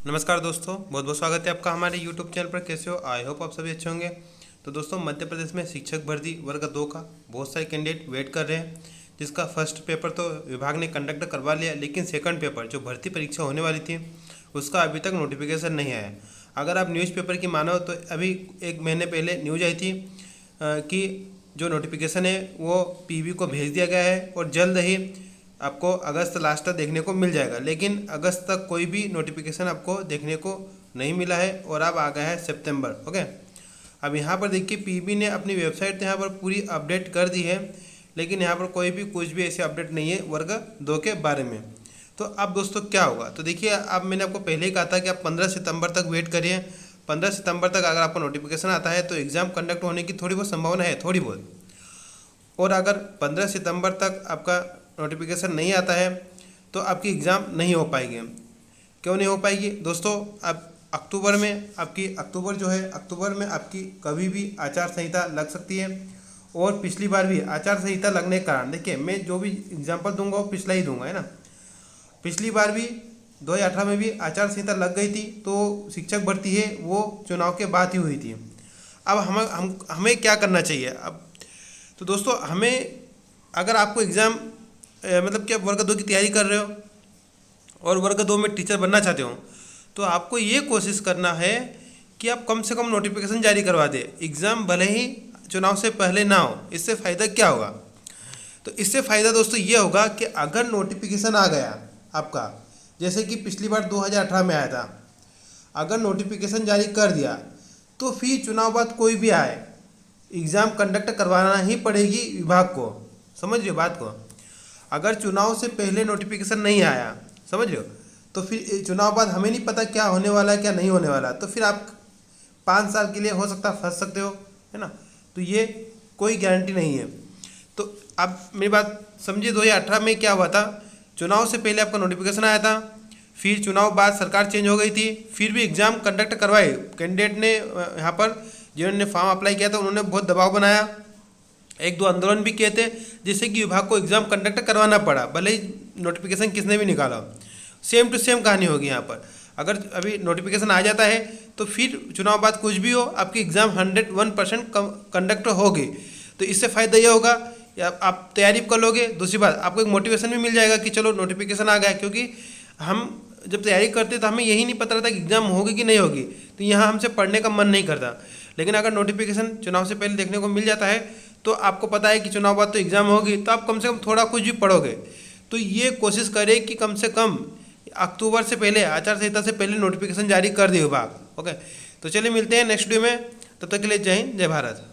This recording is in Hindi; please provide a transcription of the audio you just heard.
नमस्कार दोस्तों, बहुत बहुत स्वागत है आपका हमारे YouTube चैनल पर। कैसे हो? आई होप आप सभी अच्छे होंगे। तो दोस्तों, मध्य प्रदेश में शिक्षक भर्ती वर्ग 2 का बहुत सारे कैंडिडेट वेट कर रहे हैं, जिसका फर्स्ट पेपर तो विभाग ने कंडक्ट करवा लिया, लेकिन सेकंड पेपर जो भर्ती परीक्षा होने वाली थी उसका अभी तक नोटिफिकेशन नहीं आया। अगर आप न्यूज़पेपर की मानो तो अभी 1 महीने पहले न्यूज आई थी कि जो नोटिफिकेशन है वो PV को भेज दिया गया है और जल्द ही आपको अगस्त लास्ट तक देखने को मिल जाएगा। लेकिन अगस्त तक कोई भी नोटिफिकेशन आपको देखने को नहीं मिला है और अब आ गया है सितंबर। ओके, अब यहाँ पर देखिए PV ने अपनी वेबसाइट यहाँ पर पूरी अपडेट कर दी है, लेकिन यहाँ पर कोई भी कुछ भी ऐसी अपडेट नहीं है वर्ग 2 के बारे में। तो अब दोस्तों क्या होगा, तो देखिए अब मैंने आपको पहले ही कहा था कि आप 15 सितंबर तक वेट करिए। 15 सितंबर तक अगर आपको नोटिफिकेशन आता है तो एग्ज़ाम कंडक्ट होने की थोड़ी बहुत संभावना है, थोड़ी बहुत। और अगर 15 सितंबर तक आपका नोटिफिकेशन नहीं आता है तो आपकी एग्ज़ाम नहीं हो पाएगी। क्यों नहीं हो पाएगी दोस्तों? अब अक्टूबर में आपकी कभी भी आचार संहिता लग सकती है। और पिछली बार भी आचार संहिता लगने के कारण, देखिए मैं जो भी एग्जांपल दूंगा वो पिछला ही दूंगा, है ना। पिछली बार भी 2018 में भी आचार संहिता लग गई थी, तो शिक्षक भर्ती है वो चुनाव के बाद ही हुई थी। अब हमें क्या करना चाहिए अब? तो दोस्तों हमें, अगर आपको एग्ज़ाम मतलब कि आप वर्ग 2 की तैयारी कर रहे हो और वर्ग 2 में टीचर बनना चाहते हो, तो आपको ये कोशिश करना है कि आप कम से कम नोटिफिकेशन जारी करवा दें। एग्ज़ाम भले ही चुनाव से पहले ना हो। इससे फ़ायदा क्या होगा? तो इससे फ़ायदा दोस्तों ये होगा कि अगर नोटिफिकेशन आ गया आपका, जैसे कि पिछली बार 2018 में आया था, अगर नोटिफिकेशन जारी कर दिया तो फिर चुनाव बाद कोई भी आए, एग्ज़ाम कंडक्ट करवाना ही पड़ेगी विभाग को। समझ रहे हो बात को? अगर चुनाव से पहले नोटिफिकेशन नहीं आया, समझ रहे हो, तो फिर चुनाव बाद हमें नहीं पता क्या होने वाला है क्या नहीं होने वाला, तो फिर आप 5 साल के लिए हो सकता है फंस सकते हो, है ना। तो ये कोई गारंटी नहीं है। तो आप मेरी बात समझिए, 2018 में क्या हुआ था, चुनाव से पहले आपका नोटिफिकेशन आया था, फिर चुनाव बाद सरकार चेंज हो गई थी, फिर भी एग्ज़ाम कंडक्ट करवाए। कैंडिडेट ने यहाँ पर जिन्होंने फॉर्म अप्लाई किया था उन्होंने बहुत दबाव बनाया, 1-2 आंदोलन भी किए थे, जिससे कि विभाग को एग्ज़ाम कंडक्ट करवाना पड़ा, भले ही नोटिफिकेशन किसने भी निकाला। सेम टू सेम कहानी होगी यहाँ पर। अगर अभी नोटिफिकेशन आ जाता है तो फिर चुनाव बाद कुछ भी हो, आपकी एग्ज़ाम 101% कंडक्ट होगी। तो इससे फ़ायदा ये होगा, आप तैयारी कर लोगे। दूसरी बात, आपको एक मोटिवेशन भी मिल जाएगा कि चलो नोटिफिकेशन आ गया, क्योंकि हम जब तैयारी करते तो हमें यही नहीं पता रहता कि एग्ज़ाम होगी कि नहीं होगी, तो यहाँ हमसे पढ़ने का मन नहीं करता। लेकिन अगर नोटिफिकेशन चुनाव से पहले देखने को मिल जाता है तो आपको पता है कि चुनाव बाद तो एग्ज़ाम होगी, तो आप कम से कम थोड़ा कुछ भी पढ़ोगे। तो ये कोशिश करें कि कम से कम अक्टूबर से पहले, आचार संहिता से पहले नोटिफिकेशन जारी कर दे विभाग। ओके, तो चलिए मिलते हैं नेक्स्ट वीडियो में। तब तक के लिए जय हिंद, जय भारत।